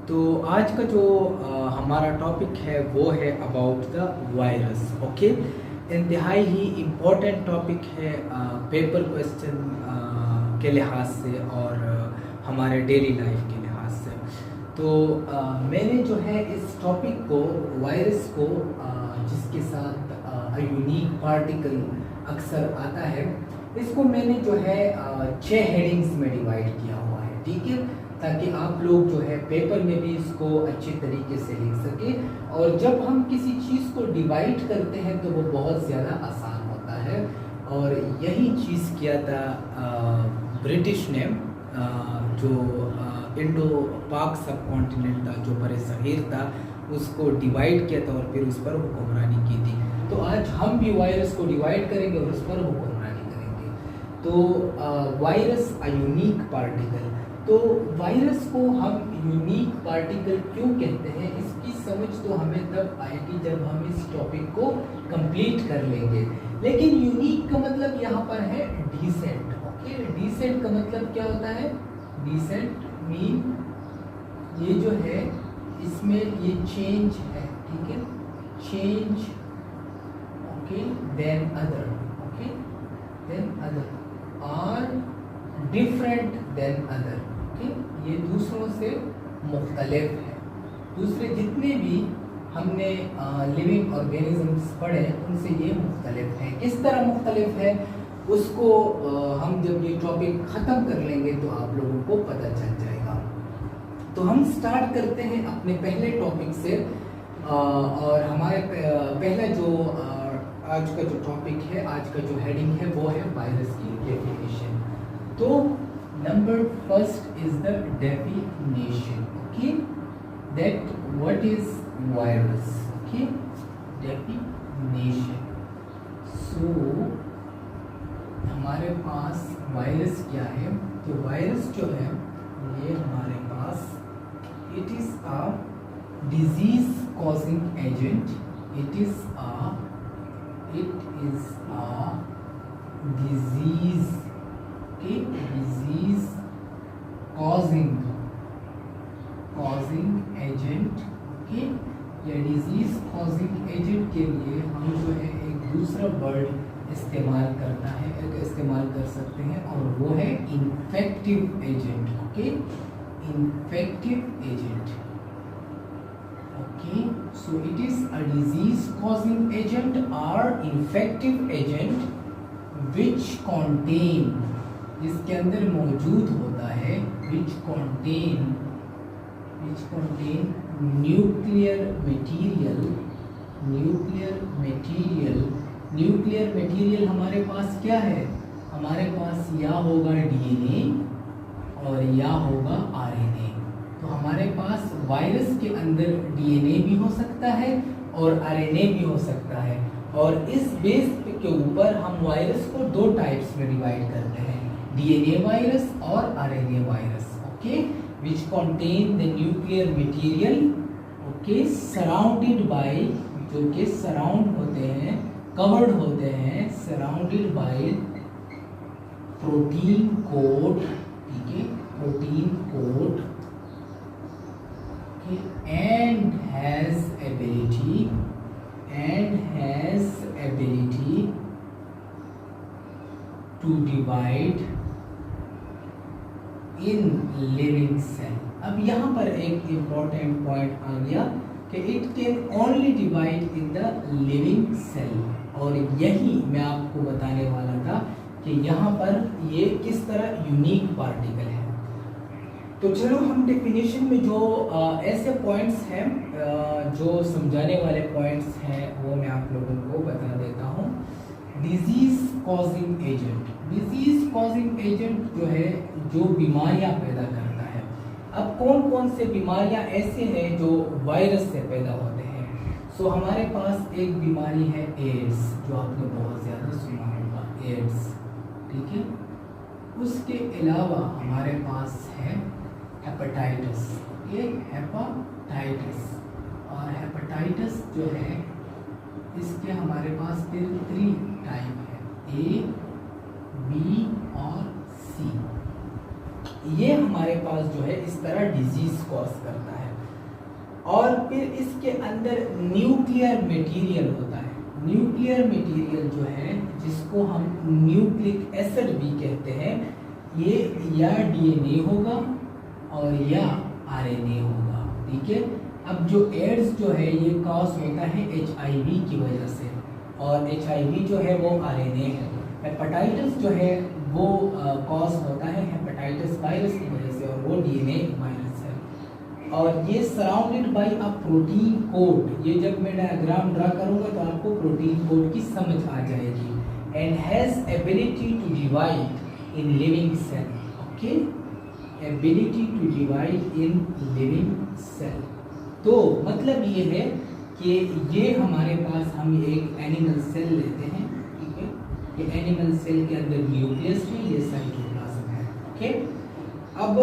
तो आज का जो हमारा टॉपिक है वो है अबाउट द वायरस। ओके, इंतहाई ही इम्पोर्टेंट टॉपिक है पेपर क्वेश्चन के लिहाज से और हमारे डेली लाइफ के लिहाज से। तो मैंने जो है इस टॉपिक को वायरस को जिसके साथ यूनिक पार्टिकल अक्सर आता है, इसको मैंने जो है 6 हेडिंग्स में डिवाइड किया हुआ है, ठीक है, ताकि आप लोग जो है पेपर में भी इसको अच्छे तरीके से लिख सके। और जब हम किसी चीज़ को डिवाइड करते हैं तो वो बहुत ज़्यादा आसान होता है, और यही चीज़ किया था ब्रिटिश ने, जो इंडो पाक सब कॉन्टिनेंट था, जो बड़े सग़ीर था, उसको डिवाइड किया था और फिर उस पर हुक्मरानी की थी। तो आज हम भी वायरस को डिवाइड करेंगे और उस पर हुक्मरानी करेंगे। तो वायरस अ यूनिक पार्टिकल। तो वायरस को हम यूनिक पार्टिकल क्यों कहते हैं, इसकी समझ तो हमें तब आएगी जब हम इस टॉपिक को कंप्लीट कर लेंगे। लेकिन यूनिक का मतलब यहाँ पर है डिसेंट। ओके, डिसेंट का मतलब क्या होता है? डिसेंट मीन ये जो है इसमें ये चेंज है, ठीक है, change, okay, then other, okay, then other और डिफरेंट देन अदर। ओके, ये दूसरों से मुख्तलिफ है। दूसरे जितने भी हमने लिविंग ऑर्गेनिजम्स पढ़े उनसे ये मुख्तलिफ है। किस तरह मुख्तलिफ है उसको हम जब ये टॉपिक ख़त्म कर लेंगे तो आप लोगों को पता चल जाएगा। तो हम स्टार्ट करते हैं अपने पहले टॉपिक से, और हमारे पहला जो आज का जो टॉपिक है, आज का जो हेडिंग है वो है वायरस की डेफिनेशन। तो number first is the definition, okay, that what is virus, okay, definition. So हमारे पास वायरस क्या है? तो वायरस जो है ये हमारे पास it is a disease causing agent, it is a disease, okay, disease causing agent, okay। या डिजीज कॉजिंग एजेंट के लिए हम जो है एक दूसरा वर्ड इस्तेमाल कर सकते हैं, और वो है infective agent, okay, infective agent. Okay, so it is a disease-causing agent or infective agent which contain, इसके अंदर मौजूद होता है, which contain nuclear material हमारे पास क्या है? हमारे पास या होगा DNA और या होगा RNA। तो हमारे पास वायरस के अंदर DNA भी हो सकता है और RNA भी हो सकता है, और इस बेस के ऊपर हम वायरस को 2 टाइप्स में डिवाइड करते हैं, DNA वायरस और RNA virus, okay, which contain the nuclear material, okay, surrounded by, जो कि सराउंड होते हैं, कवर्ड होते हैं, सराउंडेड बाय प्रोटीन कोट, ठीक है, protein coat, and has ability to divide in living cell। अब यहाँ पर एक important point आ गया कि it can only divide in the living cell, और यही मैं आपको बताने वाला था कि यहाँ पर ये किस तरह यूनिक पार्टिकल है। तो चलो हम डेफिनेशन में जो ऐसे पॉइंट्स हैं, जो समझाने वाले पॉइंट्स हैं, वो मैं आप लोगों को बता देता हूँ। डिजीज कॉजिंग एजेंट जो है, जो बीमारियाँ पैदा करता है। अब कौन कौन से बीमारियाँ ऐसे हैं जो वायरस से पैदा होते हैं? सो हमारे पास एक बीमारी है एड्स, जो आपने बहुत ज़्यादा सुना होगा, एड्स, ठीक है। उसके अलावा हमारे पास है हेपेटाइटिस, ये हेपेटाइटिस, और हेपेटाइटिस जो है इसके हमारे पास फिर 3 टाइप है, A, B और C। ये हमारे पास जो है इस तरह डिजीज कॉज करता है। और फिर इसके अंदर न्यूक्लियर मटेरियल होता है। न्यूक्लियर मटेरियल जो है जिसको हम न्यूक्लिक एसिड भी कहते हैं, ये या डीएनए होगा और या आरएनए होगा, ठीक है। अब जो एड्स जो है ये कॉज होता है एचआईवी की वजह से, और एचआईवी जो है वो आरएनए है। हेपेटाइटिस जो है वो कॉज होता है हेपेटाइटिस वायरस की वजह से, और वो डीएनए वायरस है। और ये surrounded by a protein code. ये जब मैं डायग्राम ड्रा करूंगा तो आपको प्रोटीन कोड की समझ आ जाएगी। And has ability to divide in living cell, okay, ability to divide in living cell. तो मतलब ये है कि ये हमारे पास हम एक एनिमल सेल लेते हैं, ठीक है। ये एनिमल सेल के अंदर न्यूक्लियस है, ये साइटोप्लाज्म है, ओके। अब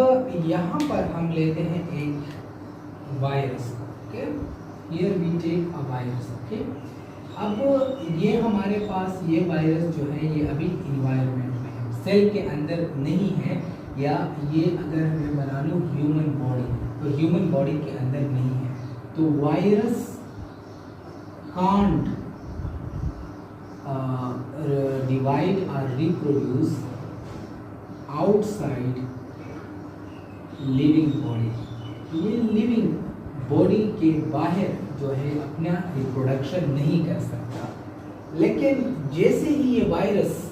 यहाँ पर हम लेते हैं एक virus, okay. Here we take a virus, okay. अब ये हमारे पास ये वायरस जो है ये अभी इन्वायरमेंट में है, सेल के अंदर नहीं है, या ये अगर मैं बना लूँ ह्यूमन बॉडी, तो ह्यूमन बॉडी के अंदर नहीं है। तो वायरस कांट डिवाइड और रिप्रोड्यूस आउटसाइड लिविंग बॉडी। ये लिविंग बॉडी के बाहर जो है अपना रिप्रोडक्शन नहीं कर सकता। लेकिन जैसे ही ये वायरस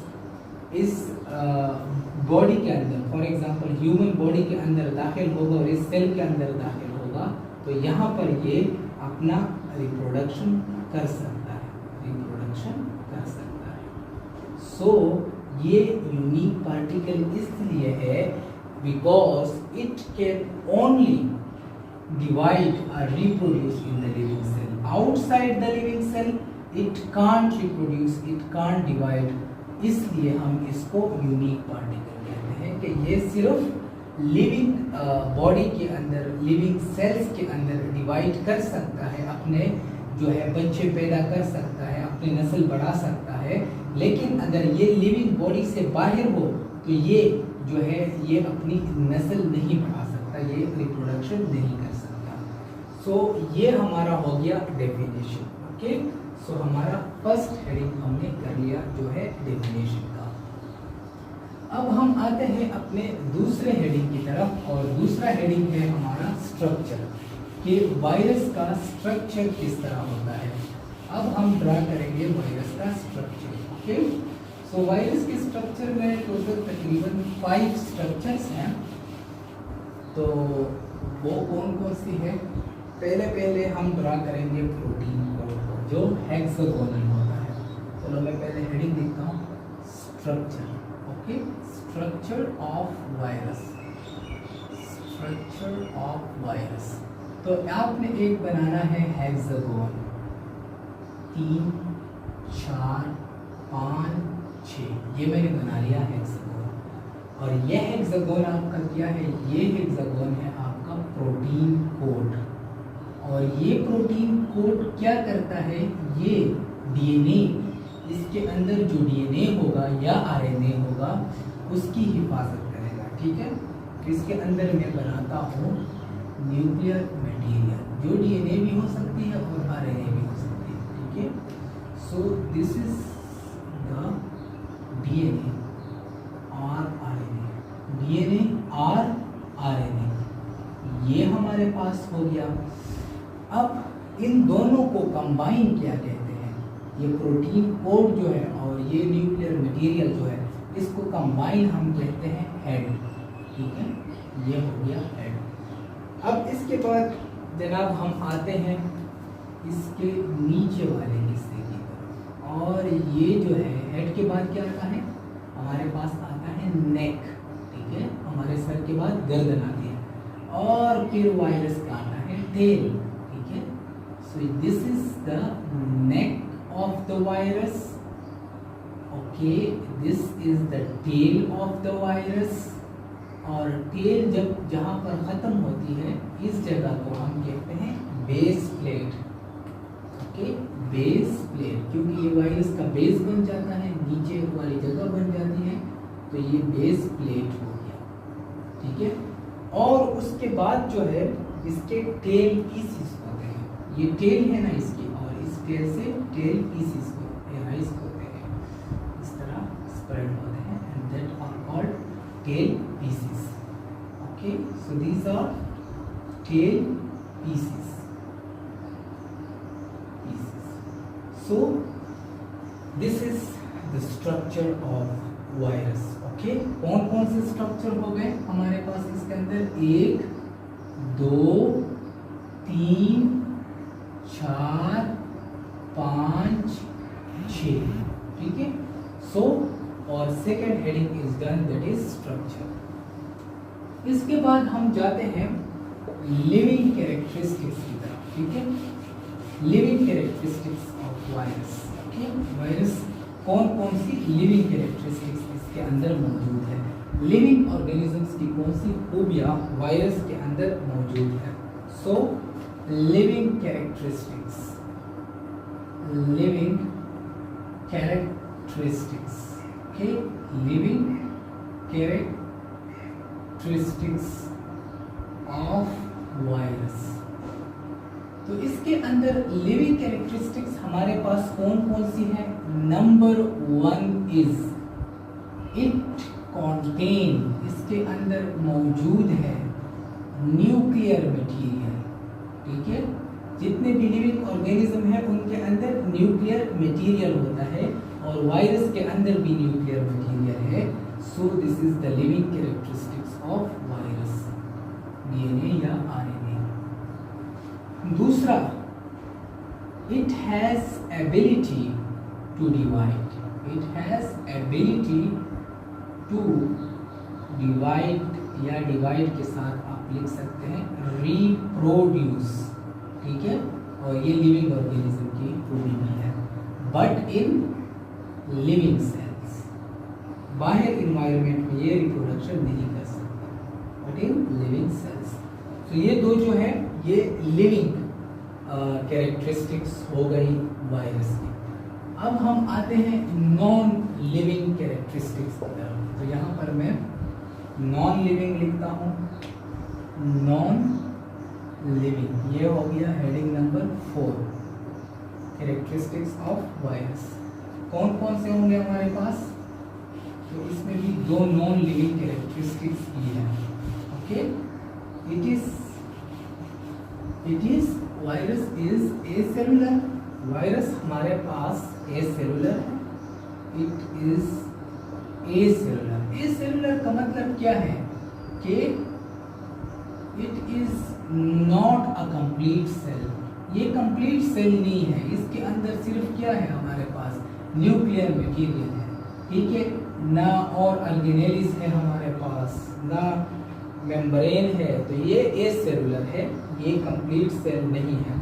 इस बॉडी के अंदर, फॉर एग्जांपल ह्यूमन बॉडी के अंदर दाखिल होगा और इस सेल के अंदर दाखिल होगा, तो यहाँ पर ये अपना रिप्रोडक्शन कर सकता है, रिप्रोडक्शन कर सकता है। सो ये यूनिक पार्टिकल इसलिए है because it can only divide or reproduce in the living cell. Outside the living cell, it can't reproduce, it can't divide. इसलिए हम इसको यूनिक पार्टिकल कहते हैं कि ये सिर्फ लिविंग बॉडी के अंदर, लिविंग सेल्स के अंदर डिवाइड कर सकता है, अपने जो है बच्चे पैदा कर सकता है, अपनी नस्ल बढ़ा सकता है। लेकिन अगर ये लिविंग बॉडी से बाहर हो तो ये जो है ये अपनी नस्ल नहीं बढ़ा सकता, ये रिप्रोडक्शन नहीं कर सकता। सो ये हमारा हो गया डेफिनेशन, ओके। सो हमारा फर्स्ट हेडिंग हमने कर लिया जो है डेफिनेशन का। अब हम आते हैं अपने दूसरे हेडिंग की तरफ, और दूसरा हेडिंग है हमारा स्ट्रक्चर, कि वायरस का स्ट्रक्चर किस तरह होता है। अब हम ड्रा करेंगे वायरस का स्ट्रक्चर, ओके। सो वायरस के स्ट्रक्चर में टोटल तकरीबन 5 स्ट्रक्चर्स हैं। तो वो कौन कौन सी है? पहले हम ड्रा करेंगे प्रोटीन कोड जो हेक्सागोनल होता है। चलो मैं पहले हेडिंग लिखता हूँ, structure, okay. Structure of virus, structure of virus. तो आपने एक बनाना है हेक्सागोन, 3, 4, 5, 6, ये मैंने बना लिया हेक्सागोन। और ये हेक्सागोन आपका क्या है? ये हेक्सागोन है आपका प्रोटीन कोड। और ये प्रोटीन कोड क्या करता है? ये डीएनए, इसके अंदर जो डीएनए होगा या आरएनए होगा उसकी हिफाजत करेगा, ठीक है। इसके अंदर मैं बनाता हूँ न्यूक्लियर मटेरियल, जो डीएनए भी हो सकती है और आरएनए भी हो सकती है, ठीक है। So this is the DNA और आरएनए, डीएनए और आरएनए, ये हमारे पास हो गया। अब इन दोनों को कंबाइन क्या कहते हैं? ये प्रोटीन कोड जो है और ये न्यूक्लियर मटेरियल जो है, इसको कंबाइन हम कहते हैं हेड, ठीक है। ये हो गया हेड। अब इसके बाद जनाब हम आते हैं इसके नीचे वाले हिस्से की तरफ, और ये जो है हेड के बाद क्या आता है? हमारे पास आता है नेक, ठीक है। हमारे सर के बाद गर्दन आती है, और फिर वायरस का आता है टेल, ठीक है। So this is the neck of the virus, okay. This is the tail of the virus. और टेल जब जहाँ पर ख़त्म होती है इस जगह को हम कहते हैं base plate, okay. Base plate, क्योंकि ये वायरस का बेस बन जाता है, नीचे वाली जगह बन जाती है, तो ये बेस प्लेट हो गया, ठीक है। बाद जो है इसके टेल पीसीस होते हैं, ये टेल है ना इसकी, और इस टेल से टेल पीसीस राइज होते हैं, इस तरह स्प्रेड होते हैं, and that are called tail pieces. Okay, so these are tail pieces. So this is the structure of virus. Okay, कौन कौन से स्ट्रक्चर हो गए हमारे पास इसके अंदर? 1 2 3 4 5 6. ठीक है. सो और second heading is done, that is structure. इसके बाद हम जाते हैं लिविंग कैरेक्टरिस्टिक्स की तरफ. ठीक है, living characteristics of virus. Okay, virus कौन कौन सी लिविंग कैरेक्टरिस्टिक्स इसके अंदर मौजूद है, लिविंग ऑर्गेनिजम्स की कौन सी खूबियां वायरस के अंदर मौजूद है. So living characteristics, living characteristics. Okay, living characteristics of virus. तो इसके अंदर लिविंग कैरेक्टरिस्टिक्स हमारे पास कौन कौन सी है? नंबर 1 इज इट कॉन्टेन, इसके अंदर मौजूद है न्यूक्लियर मटेरियल. ठीक है, जितने भी लिविंग ऑर्गेनिज्म है उनके अंदर न्यूक्लियर मटेरियल होता है, और वायरस के अंदर भी न्यूक्लियर मटेरियल है. So this is the living characteristics of virus, DNA या आरएनए. दूसरा, it has ability to divide. It has ability to divide, या divide के साथ आप लिख सकते हैं reproduce. ठीक है, और ये लिविंग ऑर्गेनिज्म की खूबी भी है. बट इन लिविंग सेल्स, बाहर इन्वायरमेंट में ये रिप्रोडक्शन नहीं कर सकते, बट इन लिविंग सेल्स. तो ये दो जो है ये लिविंग कैरेक्टरिस्टिक्स हो गई वायरस की. अब हम आते हैं नॉन लिविंग कैरेक्टरिस्टिक्स की तरफ. तो यहाँ पर मैं नॉन लिविंग लिखता हूँ. नॉन लिविंग, ये हो गया heading number 4, characteristics of virus. कौन कौन से होंगे हमारे पास? तो इसमें भी 2 नॉन लिविंग कैरेक्टरिस्टिक्स की है. Okay, it is virus is acellular. Virus हमारे पास acellular है. it is acellular. acellular का मतलब क्या है कि it is not a complete cell. ये complete cell नहीं है, इसके अंदर सिर्फ क्या है हमारे पास? न्यूक्लियर मटेरियल है. ठीक है, ना और ऑर्गेनेलिस है हमारे पास, ना मेम्ब्रेन है. तो ये एसेलुलर है, ये कंप्लीट सेल नहीं है.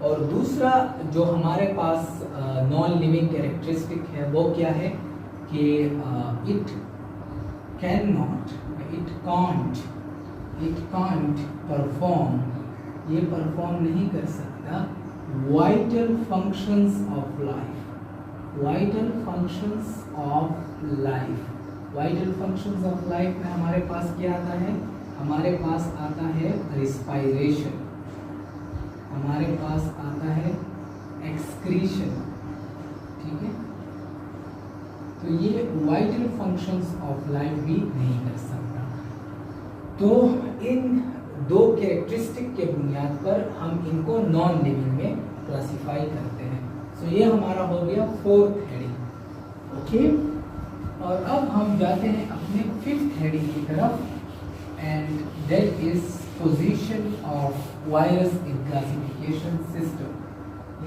और दूसरा जो हमारे पास नॉन लिविंग कैरेक्टरिस्टिक है वो क्या है कि it can not, it can't perform, ये परफॉर्म नहीं कर सकता vital functions of life. Vital functions of life, vital functions of life में हमारे पास क्या आता है? हमारे पास आता है रिस्पायरेशन, हमारे पास आता है एक्सक्रीशन. ठीक है, तो ये वाइटल फंक्शंस ऑफ लाइफ भी नहीं कर सकता. तो इन 2 कैरेक्टरिस्टिक के बुनियाद पर हम इनको नॉन लिविंग में क्लासिफाई करते हैं. सो ये हमारा हो गया 4th हेडिंग. ओके, और अब हम जाते हैं अपने 5th हेडिंग की तरफ, and that is position of virus in classification system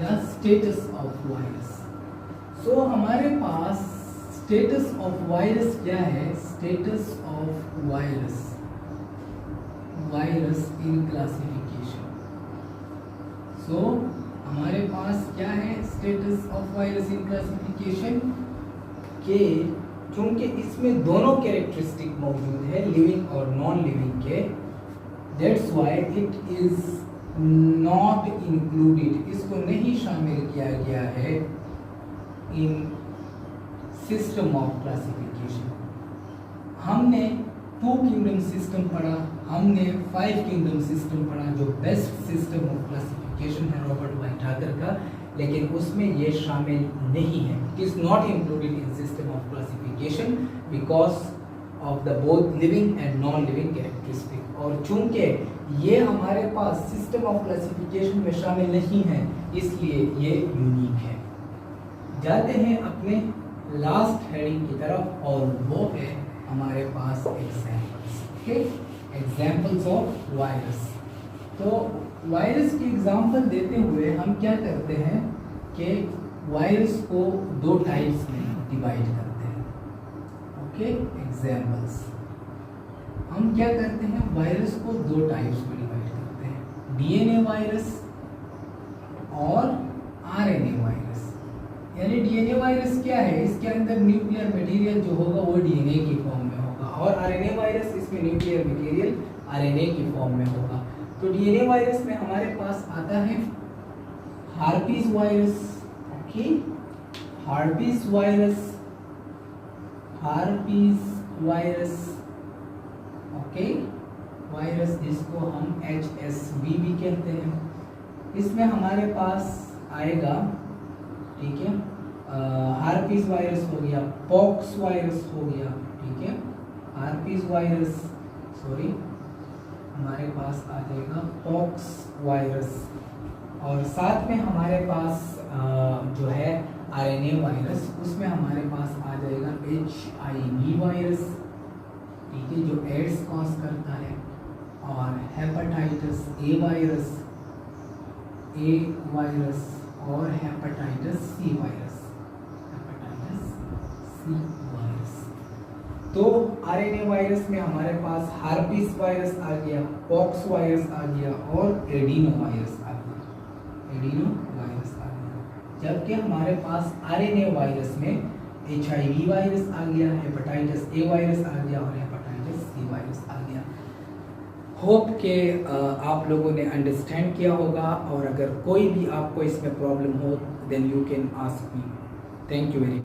या status of virus. So हमारे पास status of virus क्या है? Status of virus in classification. So हमारे पास क्या है status of virus in classification के चूंकि इसमें दोनों कैरेक्टरिस्टिक मौजूद है, लिविंग और नॉन लिविंग के, that's why it is not included, इसको नहीं शामिल किया गया है इन सिस्टम ऑफ क्लासिफिकेशन. हमने 2 किंगडम सिस्टम पढ़ा, हमने 5 किंगडम सिस्टम पढ़ा, जो बेस्ट सिस्टम ऑफ क्लासिफिकेशन है रॉबर्ट वाइटहागर का, लेकिन उसमें ये शामिल नहीं है। It is not included in system of classification because of the both living and non living characteristic. और चूंकि ये हमारे पास सिस्टम ऑफ क्लासिफिकेशन में शामिल नहीं है, इसलिए ये यूनिक है। जाते हैं अपने लास्ट हेडिंग की तरफ, और वो है हमारे पास examples. Okay, examples of virus. तो वायरस की एग्जाम्पल देते हुए हम क्या करते हैं कि वायरस को 2 टाइप्स में डिवाइड करते हैं। ओके, एग्जाम्पल्स हम क्या करते हैं, वायरस को 2 टाइप्स में डिवाइड करते हैं, डीएनए वायरस और आरएनए वायरस। यानी डीएनए वायरस क्या है, इसके अंदर न्यूक्लियर मटेरियल जो होगा वो डीएनए की फॉर्म में होगा, और आरएनए वायरस इसमें न्यूक्लियर मटेरियल आरएनए की फॉर्म में होगा। तो डीएनए वायरस में हमारे पास आता है herpes virus. Okay, herpes virus, herpes virus, okay, virus जिसको हम HSV भी कहते हैं। इसमें हमारे पास आएगा, ठीक है, हार्पीस वायरस हो गया, पॉक्स वायरस हो गया, ठीक है, हार्पीस वायरस, सॉरी, हमारे पास आ जाएगा पॉक्स वायरस, और साथ में हमारे पास जो है आरएनए वायरस, उसमें हमारे पास आ जाएगा HIV वायरस, ठीक है, जो एड्स कॉज करता है, और हेपेटाइटिस ए वायरस, और hepatitis C virus, hepatitis C virus. तो आरएनए वायरस में हमारे पास हार्पीस वायरस आ गया, पॉक्स वायरस आ गया, और एडिनो वायरस आ गया, एडिनो वायरस आ गया। जबकि हमारे पास आरएनए वायरस में HIV वायरस आ गया, हेपेटाइटिस ए वायरस आ गया, और हेपेटाइटिस सी वायरस आ गया। होप के आप लोगों ने अंडरस्टैंड किया होगा, और अगर कोई भी आपको इसमें प्रॉब्लम हो then you can ask me. Thank you very much.